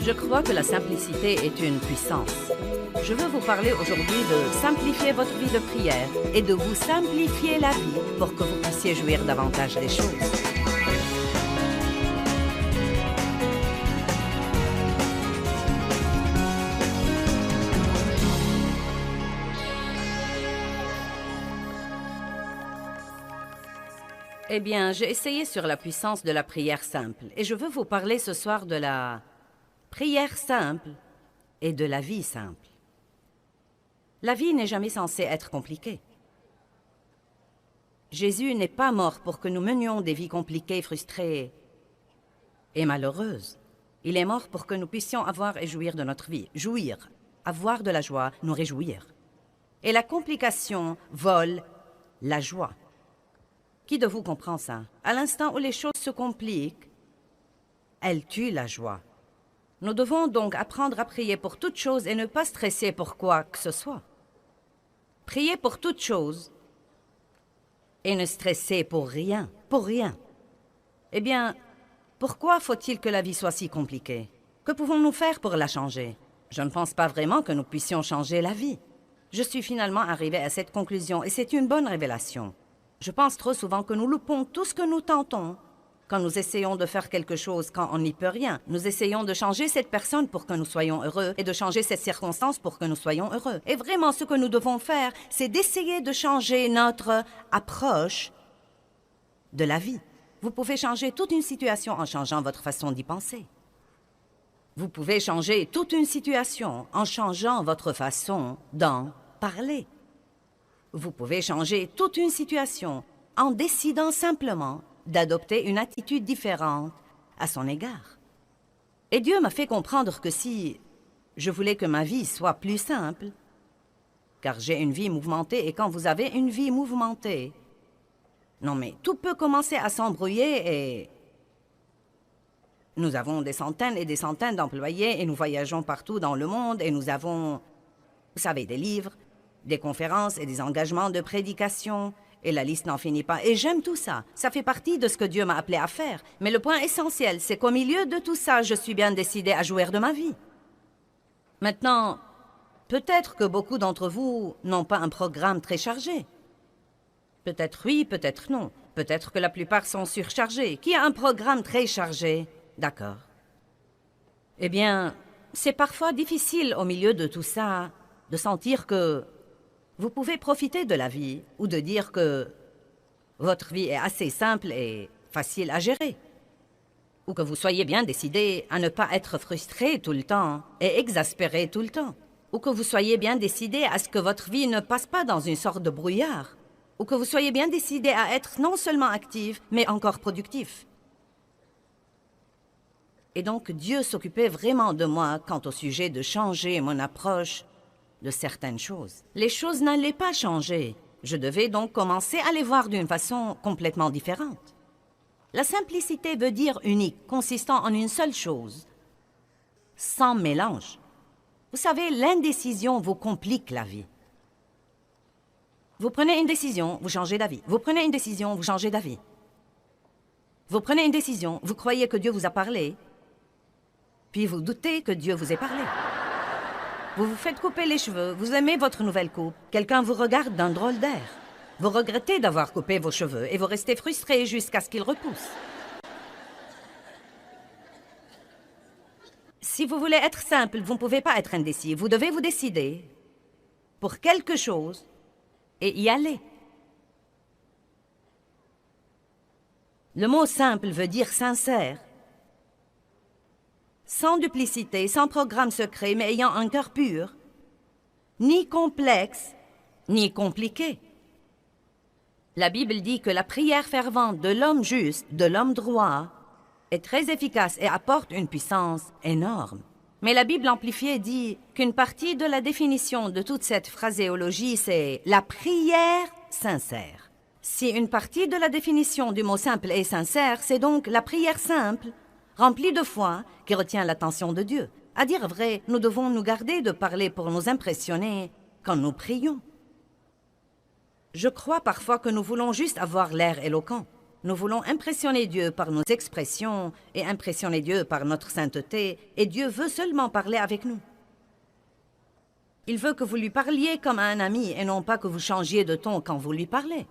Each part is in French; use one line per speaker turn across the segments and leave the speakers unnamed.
Je crois que la simplicité est une puissance. Je veux vous parler aujourd'hui de simplifier votre vie de prière et de vous simplifier la vie pour que vous puissiez jouir davantage des choses. Eh bien, j'ai essayé sur la puissance de la prière simple et je veux vous parler ce soir de la prière simple et de la vie simple. La vie n'est jamais censée être compliquée. Jésus n'est pas mort pour que nous menions des vies compliquées, frustrées et malheureuses. Il est mort pour que nous puissions avoir et jouir de notre vie. Jouir, avoir de la joie, nous réjouir. Et la complication vole la joie. Qui de vous comprend ça? À l'instant où les choses se compliquent, elles tuent la joie. Nous devons donc apprendre à prier pour toutes choses et ne pas stresser pour quoi que ce soit. Prier pour toutes choses et ne stresser pour rien, pour rien. Eh bien, pourquoi faut-il que la vie soit si compliquée? Que pouvons-nous faire pour la changer? Je ne pense pas vraiment que nous puissions changer la vie. Je suis finalement arrivé à cette conclusion et c'est une bonne révélation. Je pense trop souvent que nous loupons tout ce que nous tentons. Quand nous essayons de faire quelque chose quand on n'y peut rien, nous essayons de changer cette personne pour que nous soyons heureux et de changer cette circonstance pour que nous soyons heureux. Et vraiment, ce que nous devons faire, c'est d'essayer de changer notre approche de la vie. Vous pouvez changer toute une situation en changeant votre façon d'y penser. Vous pouvez changer toute une situation en changeant votre façon d'en parler. Vous pouvez changer toute une situation en décidant simplement d'adopter une attitude différente à son égard. Et Dieu m'a fait comprendre que si je voulais que ma vie soit plus simple, car j'ai une vie mouvementée, et quand vous avez une vie mouvementée, non mais tout peut commencer à s'embrouiller et nous avons des centaines et des centaines d'employés et nous voyageons partout dans le monde et nous avons, vous savez, des livres, des conférences et des engagements de prédication, et la liste n'en finit pas. Et j'aime tout ça. Ça fait partie de ce que Dieu m'a appelé à faire. Mais le point essentiel, c'est qu'au milieu de tout ça, je suis bien décidée à jouir de ma vie. Maintenant, peut-être que beaucoup d'entre vous n'ont pas un programme très chargé. Peut-être oui, peut-être non. Peut-être que la plupart sont surchargés. Qui a un programme très chargé? D'accord. Eh bien, c'est parfois difficile au milieu de tout ça de sentir que vous pouvez profiter de la vie ou de dire que votre vie est assez simple et facile à gérer. Ou que vous soyez bien décidé à ne pas être frustré tout le temps et exaspéré tout le temps. Ou que vous soyez bien décidé à ce que votre vie ne passe pas dans une sorte de brouillard. Ou que vous soyez bien décidé à être non seulement actif, mais encore productif. Et donc Dieu s'occupait vraiment de moi quant au sujet de changer mon approche de certaines choses. Les choses n'allaient pas changer. Je devais donc commencer à les voir d'une façon complètement différente. La simplicité veut dire unique, consistant en une seule chose, sans mélange. Vous savez, l'indécision vous complique la vie. Vous prenez une décision, vous changez d'avis. Vous prenez une décision, vous changez d'avis. Vous prenez une décision, vous croyez que Dieu vous a parlé, puis vous doutez que Dieu vous ait parlé. Vous vous faites couper les cheveux, vous aimez votre nouvelle coupe. Quelqu'un vous regarde d'un drôle d'air. Vous regrettez d'avoir coupé vos cheveux et vous restez frustré jusqu'à ce qu'ils repoussent. Si vous voulez être simple, vous ne pouvez pas être indécis. Vous devez vous décider pour quelque chose et y aller. Le mot simple veut dire sincère. Sans duplicité, sans programme secret, mais ayant un cœur pur, ni complexe, ni compliqué. La Bible dit que la prière fervente de l'homme juste, de l'homme droit, est très efficace et apporte une puissance énorme. Mais la Bible amplifiée dit qu'une partie de la définition de toute cette phraséologie, c'est la prière sincère. Si une partie de la définition du mot simple est sincère, c'est donc la prière simple, rempli de foi, qui retient l'attention de Dieu. À dire vrai, nous devons nous garder de parler pour nous impressionner quand nous prions. Je crois parfois que nous voulons juste avoir l'air éloquent. Nous voulons impressionner Dieu par nos expressions et impressionner Dieu par notre sainteté, et Dieu veut seulement parler avec nous. Il veut que vous lui parliez comme à un ami et non pas que vous changiez de ton quand vous lui parlez.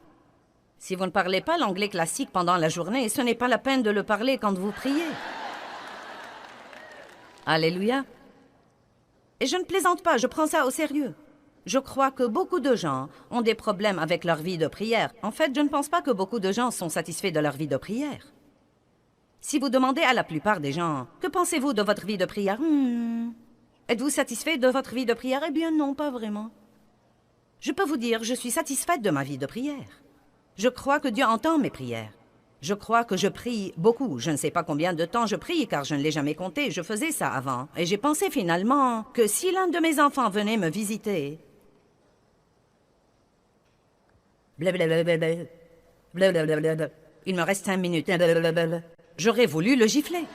Si vous ne parlez pas l'anglais classique pendant la journée, ce n'est pas la peine de le parler quand vous priez. Alléluia. Et je ne plaisante pas, je prends ça au sérieux. Je crois que beaucoup de gens ont des problèmes avec leur vie de prière. En fait, je ne pense pas que beaucoup de gens sont satisfaits de leur vie de prière. Si vous demandez à la plupart des gens, que pensez-vous de votre vie de prière? Êtes-vous satisfait de votre vie de prière? Eh bien non, pas vraiment. Je peux vous dire, je suis satisfaite de ma vie de prière. Je crois que Dieu entend mes prières. Je crois que je prie beaucoup. Je ne sais pas combien de temps je prie, car je ne l'ai jamais compté. Je faisais ça avant. Et j'ai pensé finalement que si l'un de mes enfants venait me visiter... Blablabla. Blablabla. Il me reste 5 minutes. Blablabla. J'aurais voulu le gifler.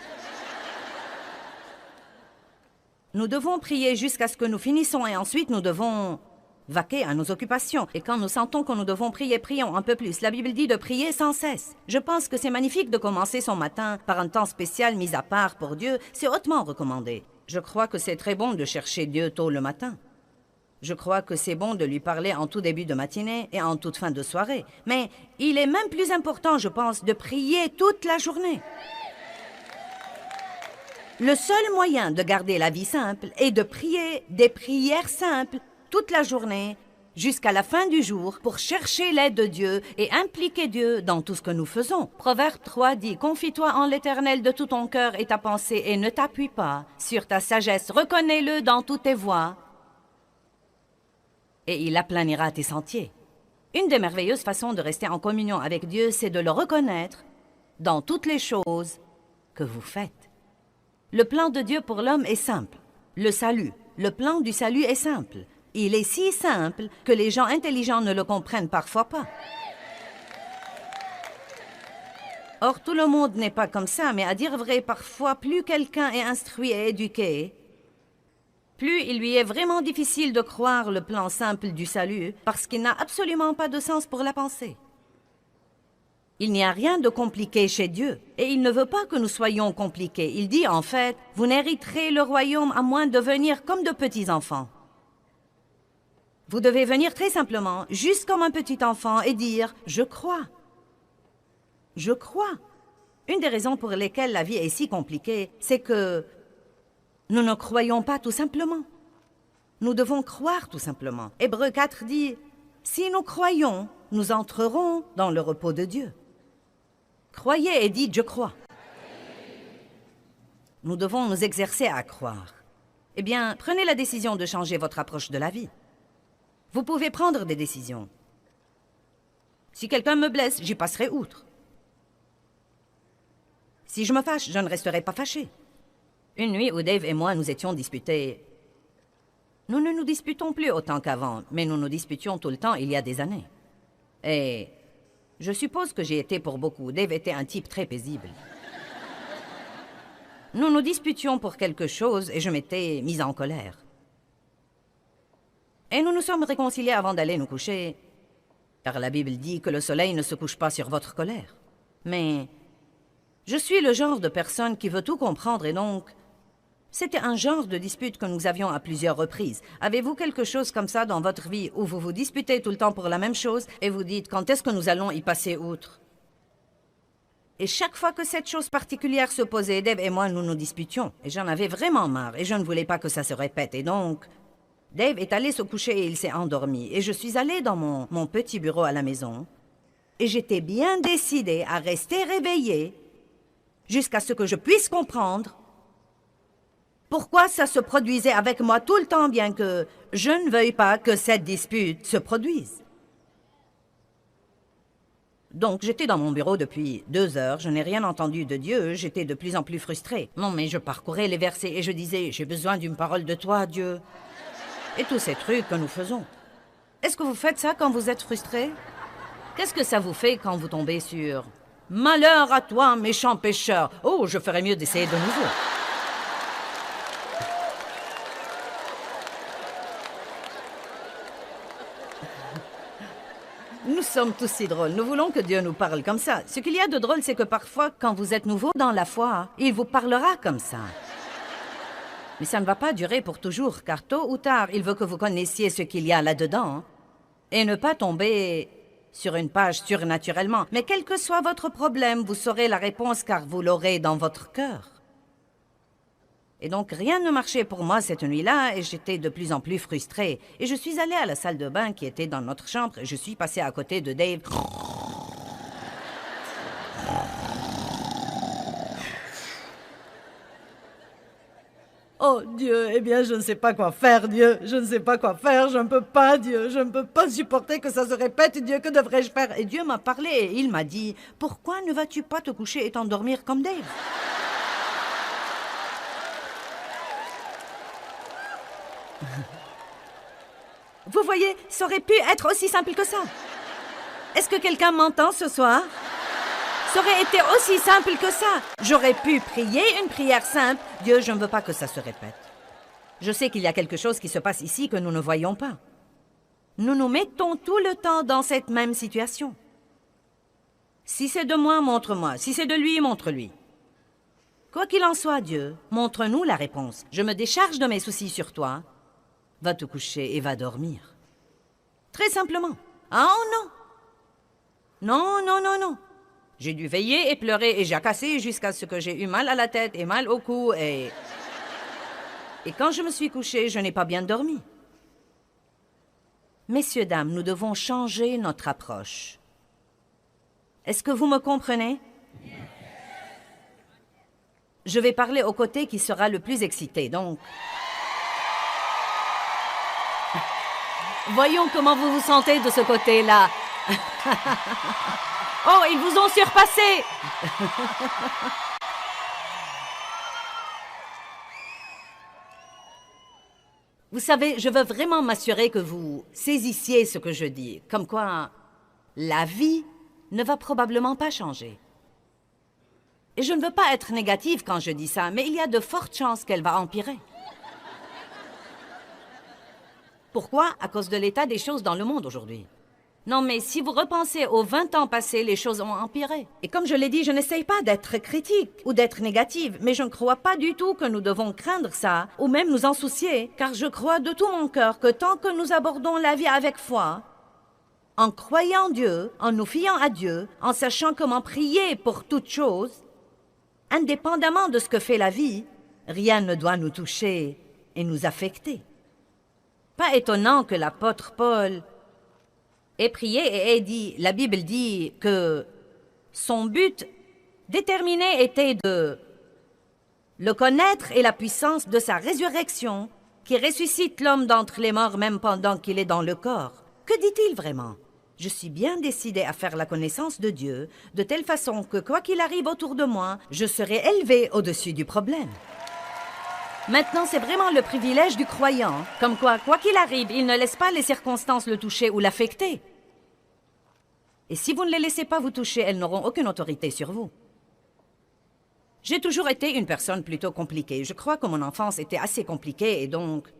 Nous devons prier jusqu'à ce que nous finissons et ensuite nous devons vaquer à nos occupations. Et quand nous sentons que nous devons prier, prions un peu plus. La Bible dit de prier sans cesse. Je pense que c'est magnifique de commencer son matin par un temps spécial mis à part pour Dieu. C'est hautement recommandé. Je crois que c'est très bon de chercher Dieu tôt le matin. Je crois que c'est bon de lui parler en tout début de matinée et en toute fin de soirée. Mais il est même plus important, je pense, de prier toute la journée. Le seul moyen de garder la vie simple est de prier des prières simples toute la journée jusqu'à la fin du jour pour chercher l'aide de Dieu et impliquer Dieu dans tout ce que nous faisons. Proverbe 3 dit « Confie-toi en l'Éternel de tout ton cœur et ta pensée et ne t'appuie pas sur ta sagesse. Reconnais-le dans toutes tes voies et il aplanira tes sentiers. » Une des merveilleuses façons de rester en communion avec Dieu, c'est de le reconnaître dans toutes les choses que vous faites. Le plan de Dieu pour l'homme est simple. Le salut. Le plan du salut est simple. Il est si simple que les gens intelligents ne le comprennent parfois pas. Or, tout le monde n'est pas comme ça, mais à dire vrai, parfois, plus quelqu'un est instruit et éduqué, plus il lui est vraiment difficile de croire le plan simple du salut, parce qu'il n'a absolument pas de sens pour la pensée. Il n'y a rien de compliqué chez Dieu, et il ne veut pas que nous soyons compliqués. Il dit en fait, vous n'hériterez le royaume à moins de venir comme de petits enfants. Vous devez venir très simplement, juste comme un petit enfant, et dire « Je crois. Je crois. » Une des raisons pour lesquelles la vie est si compliquée, c'est que nous ne croyons pas tout simplement. Nous devons croire tout simplement. Hébreux 4 dit « Si nous croyons, nous entrerons dans le repos de Dieu. » Croyez et dites « Je crois. » Nous devons nous exercer à croire. Eh bien, prenez la décision de changer votre approche de la vie. Vous pouvez prendre des décisions. Si quelqu'un me blesse, j'y passerai outre. Si je me fâche, je ne resterai pas fâché. Une nuit où Dave et moi nous étions disputés, nous ne nous disputons plus autant qu'avant, mais nous nous disputions tout le temps il y a des années. Et je suppose que j'ai été pour beaucoup. Dave était un type très paisible. Nous nous disputions pour quelque chose et je m'étais mise en colère. Et nous nous sommes réconciliés avant d'aller nous coucher, car la Bible dit que le soleil ne se couche pas sur votre colère. Mais je suis le genre de personne qui veut tout comprendre et donc, c'était un genre de dispute que nous avions à plusieurs reprises. Avez-vous quelque chose comme ça dans votre vie où vous vous disputez tout le temps pour la même chose et vous dites quand est-ce que nous allons y passer outre? Et chaque fois que cette chose particulière se posait, Dave et moi nous nous disputions. Et j'en avais vraiment marre et je ne voulais pas que ça se répète. Et donc, Dave est allé se coucher et il s'est endormi. Et je suis allée dans mon petit bureau à la maison. Et j'étais bien décidée à rester réveillée jusqu'à ce que je puisse comprendre pourquoi ça se produisait avec moi tout le temps, bien que je ne veuille pas que cette dispute se produise. Donc, j'étais dans mon bureau depuis 2 heures, je n'ai rien entendu de Dieu, j'étais de plus en plus frustrée. Non, mais je parcourais les versets et je disais, j'ai besoin d'une parole de toi, Dieu. Et tous ces trucs que nous faisons. Est-ce que vous faites ça quand vous êtes frustré? Qu'est-ce que ça vous fait quand vous tombez sur « Malheur à toi, méchant pécheur! Oh, je ferais mieux d'essayer de nouveau. » Nous sommes tous si drôles. Nous voulons que Dieu nous parle comme ça. Ce qu'il y a de drôle, c'est que parfois, quand vous êtes nouveau dans la foi, il vous parlera comme ça. Mais ça ne va pas durer pour toujours, car tôt ou tard, il veut que vous connaissiez ce qu'il y a là-dedans et ne pas tomber sur une page surnaturellement. Mais quel que soit votre problème, vous saurez la réponse car vous l'aurez dans votre cœur. Et donc, rien ne marchait pour moi cette nuit-là et j'étais de plus en plus frustrée. Et je suis allée à la salle de bain qui était dans notre chambre et je suis passée à côté de Dave. Oh Dieu, eh bien je ne sais pas quoi faire, Dieu. Je ne sais pas quoi faire, je ne peux pas, Dieu. Je ne peux pas supporter que ça se répète, Dieu. Que devrais-je faire? Et Dieu m'a parlé et il m'a dit, pourquoi ne vas-tu pas te coucher et t'endormir comme Dave? Vous voyez, ça aurait pu être aussi simple que ça. Est-ce que quelqu'un m'entend ce soir? Ça aurait été aussi simple que ça. J'aurais pu prier une prière simple. Dieu, je ne veux pas que ça se répète. Je sais qu'il y a quelque chose qui se passe ici que nous ne voyons pas. Nous nous mettons tout le temps dans cette même situation. Si c'est de moi, montre-moi. Si c'est de lui, montre-lui. Quoi qu'il en soit, Dieu, montre-nous la réponse. Je me décharge de mes soucis sur toi. Va te coucher et va dormir. Très simplement. Ah oh non. Non, non, non, non. J'ai dû veiller et pleurer et jacasser jusqu'à ce que j'ai eu mal à la tête et mal au cou et quand je me suis couchée, je n'ai pas bien dormi. Messieurs, dames, nous devons changer notre approche. Est-ce que vous me comprenez? Je vais parler au côté qui sera le plus excité, donc... Voyons comment vous vous sentez de ce côté-là. Oh, ils vous ont surpassé! Vous savez, je veux vraiment m'assurer que vous saisissiez ce que je dis. Comme quoi, la vie ne va probablement pas changer. Et je ne veux pas être négative quand je dis ça, mais il y a de fortes chances qu'elle va empirer. Pourquoi? À cause de l'état des choses dans le monde aujourd'hui. Non, mais si vous repensez aux 20 ans passés, les choses ont empiré. Et comme je l'ai dit, je n'essaye pas d'être critique ou d'être négative, mais je ne crois pas du tout que nous devons craindre ça, ou même nous en soucier, car je crois de tout mon cœur que tant que nous abordons la vie avec foi, en croyant Dieu, en nous fiant à Dieu, en sachant comment prier pour toute chose, indépendamment de ce que fait la vie, rien ne doit nous toucher et nous affecter. Pas étonnant que l'apôtre Paul ait prié et ait dit, la Bible dit que son but déterminé était de le connaître et la puissance de sa résurrection qui ressuscite l'homme d'entre les morts même pendant qu'il est dans le corps. Que dit-il vraiment? Je suis bien décidé à faire la connaissance de Dieu de telle façon que quoi qu'il arrive autour de moi, je serai élevé au-dessus du problème. Maintenant, c'est vraiment le privilège du croyant, comme quoi qu'il arrive, il ne laisse pas les circonstances le toucher ou l'affecter. Et si vous ne les laissez pas vous toucher, elles n'auront aucune autorité sur vous. J'ai toujours été une personne plutôt compliquée. Je crois que mon enfance était assez compliquée et donc...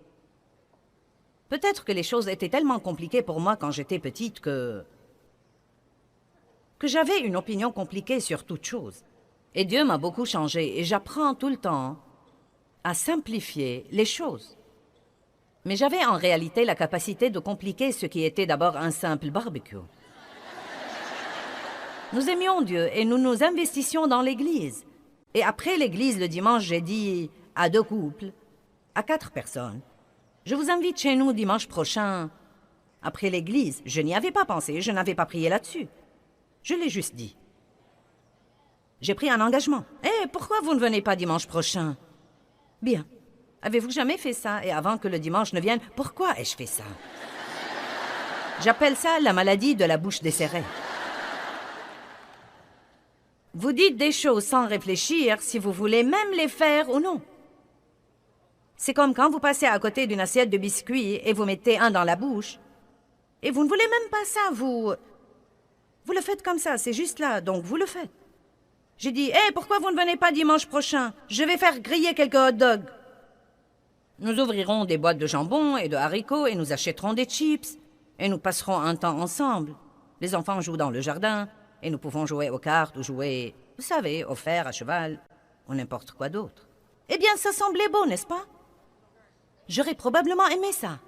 Peut-être que les choses étaient tellement compliquées pour moi quand j'étais petite que j'avais une opinion compliquée sur toute chose. Et Dieu m'a beaucoup changé et j'apprends tout le temps à simplifier les choses. Mais j'avais en réalité la capacité de compliquer ce qui était d'abord un simple barbecue. Nous aimions Dieu et nous nous investissions dans l'Église. Et après l'Église, le dimanche, j'ai dit à 2 couples, à 4 personnes, je vous invite chez nous dimanche prochain. Après l'Église, je n'y avais pas pensé, je n'avais pas prié là-dessus. Je l'ai juste dit. J'ai pris un engagement. Eh, pourquoi vous ne venez pas dimanche prochain? Bien. Avez-vous jamais fait ça? Et avant que le dimanche ne vienne, pourquoi ai-je fait ça? J'appelle ça la maladie de la bouche desserrée. Vous dites des choses sans réfléchir si vous voulez même les faire ou non. C'est comme quand vous passez à côté d'une assiette de biscuits et vous mettez un dans la bouche. Et vous ne voulez même pas ça, vous le faites comme ça, c'est juste là, donc vous le faites. J'ai dit, « pourquoi vous ne venez pas dimanche prochain? Je vais faire griller quelques hot dogs. » Nous ouvrirons des boîtes de jambon et de haricots et nous achèterons des chips et nous passerons un temps ensemble. Les enfants jouent dans le jardin et nous pouvons jouer aux cartes ou jouer, vous savez, au fer, à cheval ou n'importe quoi d'autre. Eh bien, ça semblait beau, n'est-ce pas? J'aurais probablement aimé ça.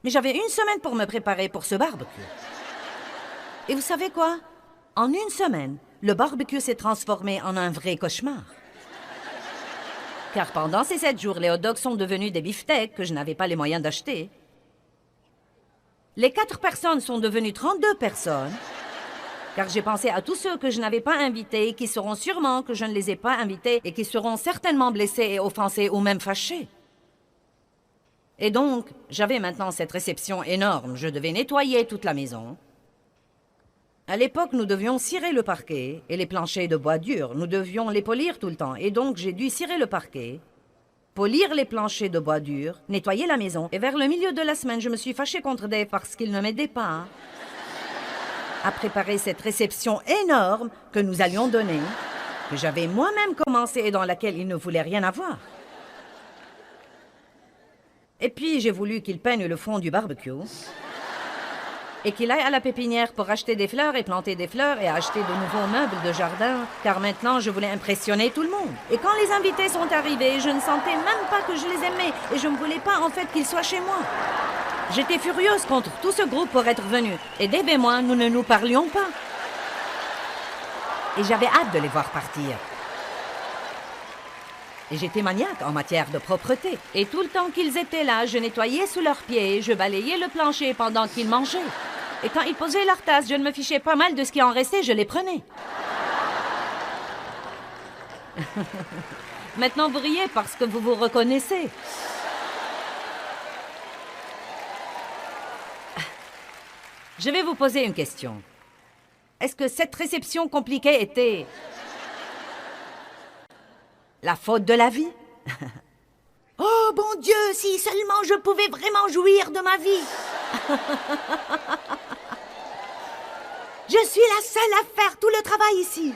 Mais j'avais une semaine pour me préparer pour ce barbecue. Et vous savez quoi? En une semaine, le barbecue s'est transformé en un vrai cauchemar. Car pendant ces 7 jours, les hot dogs sont devenus des beefsteaks que je n'avais pas les moyens d'acheter. Les 4 personnes sont devenues 32 personnes, car j'ai pensé à tous ceux que je n'avais pas invités, qui sauront sûrement que je ne les ai pas invités et qui seront certainement blessés et offensés ou même fâchés. Et donc, j'avais maintenant cette réception énorme. Je devais nettoyer toute la maison. À l'époque, nous devions cirer le parquet et les planchers de bois dur. Nous devions les polir tout le temps. Et donc, j'ai dû cirer le parquet, polir les planchers de bois dur, nettoyer la maison. Et vers le milieu de la semaine, je me suis fâchée contre Dave parce qu'il ne m'aidait pas à préparer cette réception énorme que nous allions donner, que j'avais moi-même commencé et dans laquelle il ne voulait rien avoir. Et puis, j'ai voulu qu'il peigne le fond du barbecue et qu'il aille à la pépinière pour acheter des fleurs et planter des fleurs et acheter de nouveaux meubles de jardin, car maintenant, je voulais impressionner tout le monde. Et quand les invités sont arrivés, je ne sentais même pas que je les aimais et je ne voulais pas, en fait, qu'ils soient chez moi. J'étais furieuse contre tout ce groupe pour être venu. Et Dave et moi, nous ne nous parlions pas. Et j'avais hâte de les voir partir. Et j'étais maniaque en matière de propreté. Et tout le temps qu'ils étaient là, je nettoyais sous leurs pieds, je balayais le plancher pendant qu'ils mangeaient. Et quand ils posaient leur tasse, je ne me fichais pas mal de ce qui en restait, je les prenais. Maintenant, vous riez parce que vous vous reconnaissez. Je vais vous poser une question. Est-ce que cette réception compliquée était la faute de la vie? Oh, bon Dieu, si seulement je pouvais vraiment jouir de ma vie. Je suis la seule à faire tout le travail ici.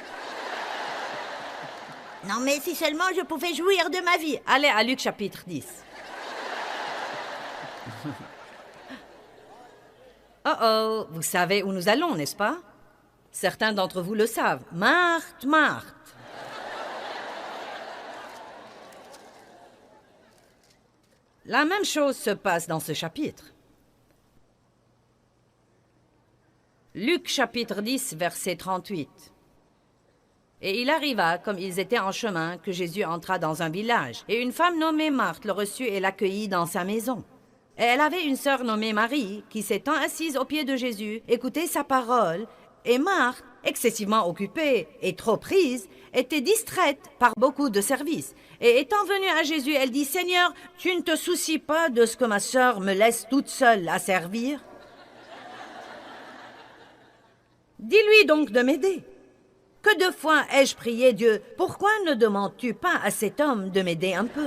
Non, mais si seulement je pouvais jouir de ma vie. Allez à Luc chapitre 10. Oh, vous savez où nous allons, n'est-ce pas? Certains d'entre vous le savent. Marthe, Marthe. La même chose se passe dans ce chapitre. Luc chapitre 10, verset 38. Et il arriva, comme ils étaient en chemin, que Jésus entra dans un village. Et une femme nommée Marthe le reçut et l'accueillit dans sa maison. Et elle avait une sœur nommée Marie, qui s'étant assise aux pieds de Jésus, écoutait sa parole. Et Marthe, excessivement occupée et trop prise, était distraite par beaucoup de services. Et étant venue à Jésus, elle dit, « Seigneur, tu ne te soucies pas de ce que ma sœur me laisse toute seule à servir? Dis-lui donc de m'aider. Que de fois ai-je prié Dieu, pourquoi ne demandes-tu pas à cet homme de m'aider un peu?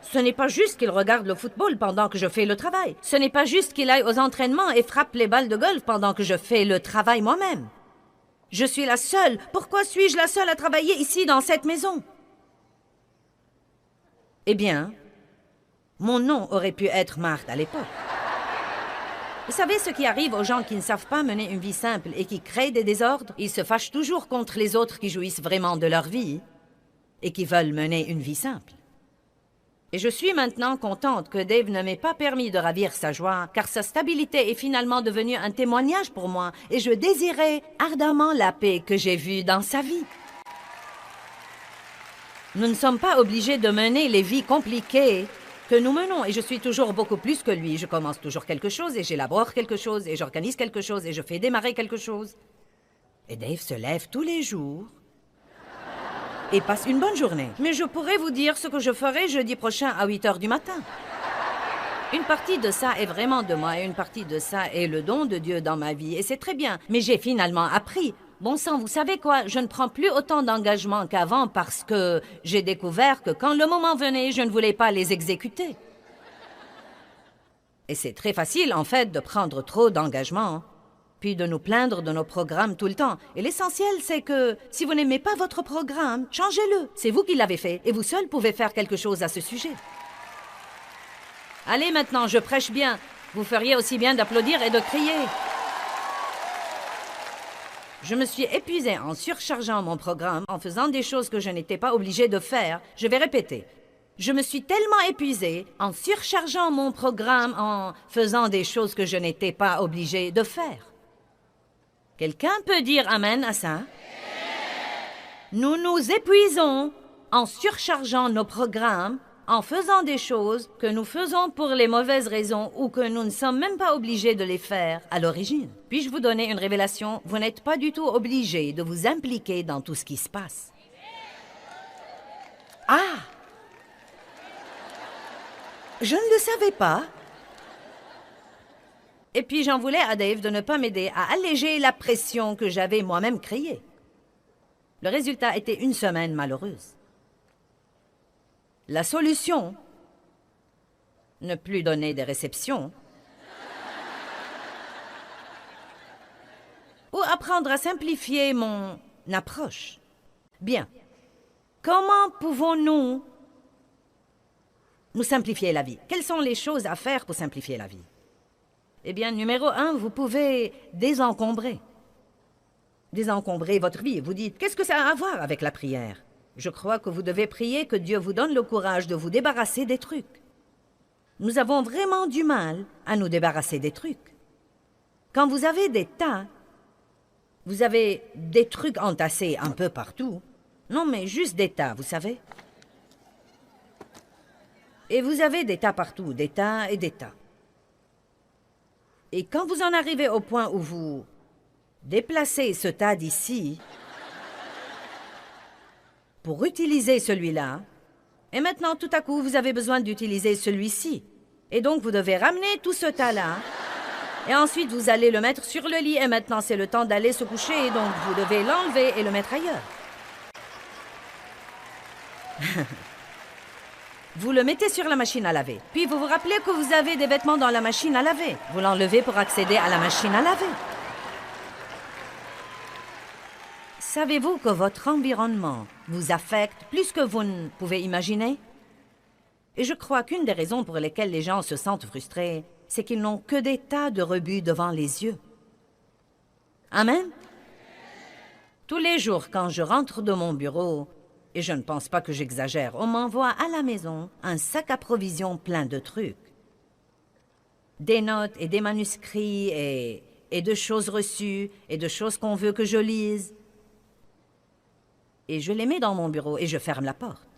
Ce n'est pas juste qu'il regarde le football pendant que je fais le travail. Ce n'est pas juste qu'il aille aux entraînements et frappe les balles de golf pendant que je fais le travail moi-même. Je suis la seule. Pourquoi suis-je la seule à travailler ici dans cette maison? Eh bien, mon nom aurait pu être Marthe à l'époque. Vous savez ce qui arrive aux gens qui ne savent pas mener une vie simple et qui créent des désordres? Ils se fâchent toujours contre les autres qui jouissent vraiment de leur vie et qui veulent mener une vie simple. Et je suis maintenant contente que Dave ne m'ait pas permis de ravir sa joie, car sa stabilité est finalement devenue un témoignage pour moi, et je désirais ardemment la paix que j'ai vue dans sa vie. Nous ne sommes pas obligés de mener les vies compliquées que nous menons, et je suis toujours beaucoup plus que lui. Je commence toujours quelque chose, et j'élabore quelque chose, et j'organise quelque chose, et je fais démarrer quelque chose. Et Dave se lève tous les jours et passe une bonne journée. Mais je pourrais vous dire ce que je ferai jeudi prochain à 8 heures du matin. Une partie de ça est vraiment de moi et une partie de ça est le don de Dieu dans ma vie. Et c'est très bien. Mais j'ai finalement appris. Bon sang, vous savez quoi? Je ne prends plus autant d'engagements qu'avant parce que j'ai découvert que quand le moment venait, je ne voulais pas les exécuter. Et c'est très facile, en fait, de prendre trop d'engagements, puis de nous plaindre de nos programmes tout le temps. Et l'essentiel, c'est que si vous n'aimez pas votre programme, changez-le. C'est vous qui l'avez fait, et vous seul pouvez faire quelque chose à ce sujet. Allez maintenant, je prêche bien. Vous feriez aussi bien d'applaudir et de crier. Je me suis épuisée en surchargeant mon programme, en faisant des choses que je n'étais pas obligée de faire. Je vais répéter. Je me suis tellement épuisée en surchargeant mon programme, en faisant des choses que je n'étais pas obligée de faire. Quelqu'un peut dire Amen à ça? Nous nous épuisons en surchargeant nos programmes, en faisant des choses que nous faisons pour les mauvaises raisons ou que nous ne sommes même pas obligés de les faire à l'origine. Puis-je vous donner une révélation? Vous n'êtes pas du tout obligé de vous impliquer dans tout ce qui se passe. Ah! Je ne le savais pas. Et puis j'en voulais à Dave de ne pas m'aider à alléger la pression que j'avais moi-même créée. Le résultat était une semaine malheureuse. La solution, ne plus donner des réceptions, ou apprendre à simplifier mon approche. Bien. Comment pouvons-nous nous simplifier la vie? Quelles sont les choses à faire pour simplifier la vie? Eh bien, numéro 1, vous pouvez désencombrer. Désencombrer votre vie. Vous dites, qu'est-ce que ça a à voir avec la prière? Je crois que vous devez prier que Dieu vous donne le courage de vous débarrasser des trucs. Nous avons vraiment du mal à nous débarrasser des trucs. Quand vous avez des tas, vous avez des trucs entassés un peu partout. Non, mais juste des tas, vous savez. Et vous avez des tas partout, des tas et des tas. Et quand vous en arrivez au point où vous déplacez ce tas d'ici pour utiliser celui-là, et maintenant, tout à coup, vous avez besoin d'utiliser celui-ci. Et donc, vous devez ramener tout ce tas-là, et ensuite, vous allez le mettre sur le lit, et maintenant, c'est le temps d'aller se coucher, et donc, vous devez l'enlever et le mettre ailleurs. Vous le mettez sur la machine à laver. Puis, vous vous rappelez que vous avez des vêtements dans la machine à laver. Vous l'enlevez pour accéder à la machine à laver. Savez-vous que votre environnement vous affecte plus que vous ne pouvez imaginer? Et je crois qu'une des raisons pour lesquelles les gens se sentent frustrés, c'est qu'ils n'ont que des tas de rebuts devant les yeux. Amen? Tous les jours, quand je rentre de mon bureau, et je ne pense pas que j'exagère, on m'envoie à la maison un sac à provisions plein de trucs. Des notes et des manuscrits et de choses reçues et de choses qu'on veut que je lise. Et je les mets dans mon bureau et je ferme la porte.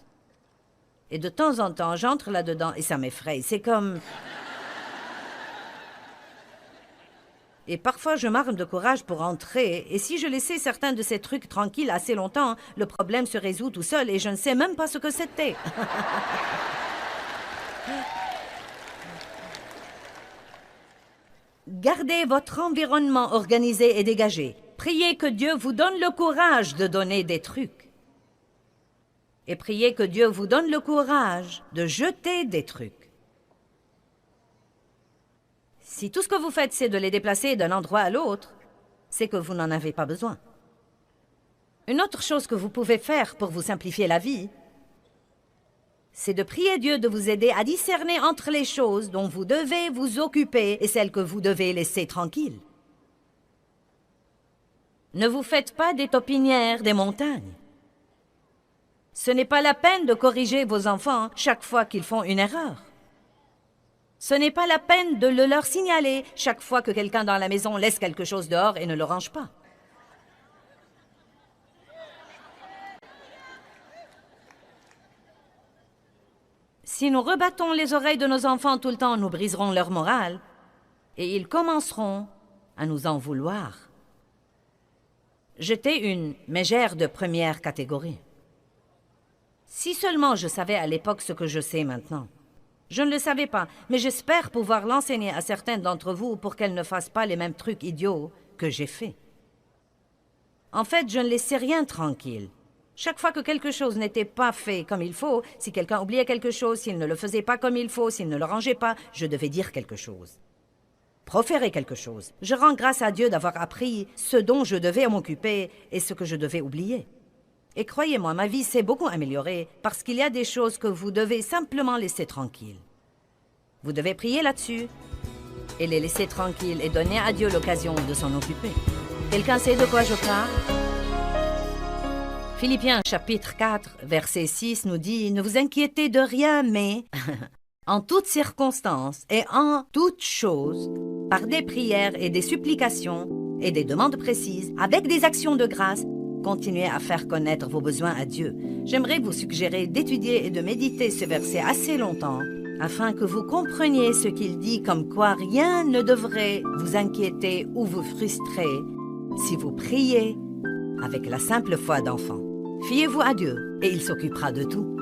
Et de temps en temps, j'entre là-dedans et ça m'effraie. C'est comme... Et parfois, je m'arme de courage pour entrer. Et si je laissais certains de ces trucs tranquilles assez longtemps, le problème se résout tout seul et je ne sais même pas ce que c'était. Gardez votre environnement organisé et dégagé. Priez que Dieu vous donne le courage de donner des trucs. Et priez que Dieu vous donne le courage de jeter des trucs. Si tout ce que vous faites, c'est de les déplacer d'un endroit à l'autre, c'est que vous n'en avez pas besoin. Une autre chose que vous pouvez faire pour vous simplifier la vie, c'est de prier Dieu de vous aider à discerner entre les choses dont vous devez vous occuper et celles que vous devez laisser tranquilles. Ne vous faites pas des taupinières des montagnes. Ce n'est pas la peine de corriger vos enfants chaque fois qu'ils font une erreur. Ce n'est pas la peine de le leur signaler chaque fois que quelqu'un dans la maison laisse quelque chose dehors et ne le range pas. Si nous rebattons les oreilles de nos enfants tout le temps, nous briserons leur morale et ils commenceront à nous en vouloir. J'étais une mégère de première catégorie. Si seulement je savais à l'époque ce que je sais maintenant. Je ne le savais pas, mais j'espère pouvoir l'enseigner à certains d'entre vous pour qu'elles ne fassent pas les mêmes trucs idiots que j'ai faits. En fait, je ne laissais rien tranquille. Chaque fois que quelque chose n'était pas fait comme il faut, si quelqu'un oubliait quelque chose, s'il ne le faisait pas comme il faut, s'il ne le rangeait pas, je devais dire quelque chose. Proférer quelque chose. Je rends grâce à Dieu d'avoir appris ce dont je devais m'occuper et ce que je devais oublier. Et croyez-moi, ma vie s'est beaucoup améliorée parce qu'il y a des choses que vous devez simplement laisser tranquilles. Vous devez prier là-dessus et les laisser tranquilles et donner à Dieu l'occasion de s'en occuper. Quelqu'un sait de quoi je parle? Philippiens chapitre 4, verset 6 nous dit « Ne vous inquiétez de rien, mais en toutes circonstances et en toutes choses, par des prières et des supplications et des demandes précises, avec des actions de grâce, continuez à faire connaître vos besoins à Dieu. » J'aimerais vous suggérer d'étudier et de méditer ce verset assez longtemps, afin que vous compreniez ce qu'il dit comme quoi rien ne devrait vous inquiéter ou vous frustrer si vous priez avec la simple foi d'enfant. Fiez-vous à Dieu et il s'occupera de tout.